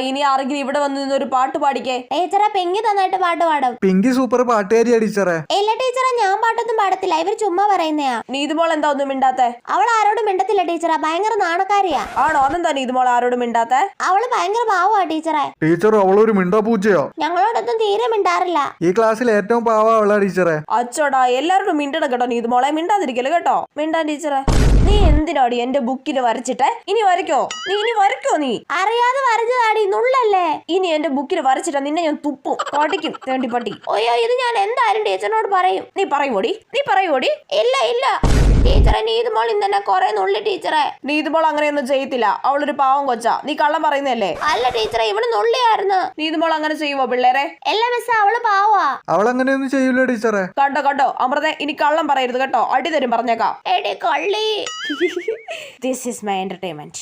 ഇനി ആരെങ്കിലും ഇവിടെ വന്ന് നിന്ന് ഒരു പാട്ട് പാടിക്കേ. ടീച്ചറെ പിങ്കി നന്നായിട്ട് പാട്ട് പാടും. പിങ്കി സൂപ്പർ പാട്ടുകാരിയാ ടീച്ചറെ. ഇല്ല ടീച്ചറെ, ഞാൻ പാട്ടൊന്നും പാടത്തില്ല, ഇവർ ചുമ്മാ പറയുന്നയാ. നീതുമോൾ എന്താ ഒന്നും മിണ്ടാത്തെ? അവൾ ആരോടും മിണ്ടത്തില്ല ടീച്ചറെ, ഭയങ്കര നാണക്കാരിയാ. ആണോ? അതെന്താ നീതുമോൾ ആരോടും മിണ്ടാത്തെ? അവള് ഭയങ്കര പാവാ ടീച്ചറെ. ടീച്ചർ അവളൊരു മിണ്ടാ പൂച്ചയോ? ഞങ്ങളോടൊന്നും തീരെ മിണ്ടാറില്ല. ഈ ക്ലാസ്സിൽ ഏറ്റവും പാവാ അവളാ ടീച്ചറെ. അച്ചോടാ, എല്ലാവരോടും മിണ്ടണം കേട്ടോ നീതുമോളെ. മിണ്ടാതിരിക്കല് കേട്ടോ. മിണ്ടാ ടീച്ചറെ. നീ എന്തിനാടി എന്റെ ബുക്കിൽ വരച്ചിട്ടെ? ഇനി വരയ്ക്കോ നീ? അറിയാതെ വരച്ചതാടി, നുള്ളല്ലേ. ഇനി എന്റെ ബുക്കിൽ വരച്ചിട്ടാ നിന്നെ ഞാൻ തുപ്പും, പട്ടിക്കും തേണ്ടിപ്പട്ടി. ഓയ്യോ, ഇത് ഞാൻ എന്തായാലും ടീച്ചറിനോട് പറയും. നീ പറയുവോടി? ഇല്ല ടീച്ചറെ, നീതുമോൾ ഇന്നെ കൊറേ നുള്ളി ടീച്ചറെ. നീതുമോൾ അങ്ങനെയൊന്നും ചെയ്യത്തില്ല, അവളൊരു പാവം കൊച്ചാ. നീ കള്ളം പറയുന്നല്ലേ? അല്ല ടീച്ചറെ, ഇവള് നുള്ളിയായിരുന്നു. നീതുമോൾ അങ്ങനെ ചെയ്യുവോ പിള്ളേരെ? എല്ലാ മിസ്സ, അവള് പാവാ. അവളങ്ങനെയൊന്നും ചെയ്യൂല ടീച്ചറെ. കണ്ടോ അമൃതേ, ഇനി കള്ളം പറയരുത് കേട്ടോ, അടി തരും പറഞ്ഞേക്കാം. എടി കള്ളി. This is my entertainment.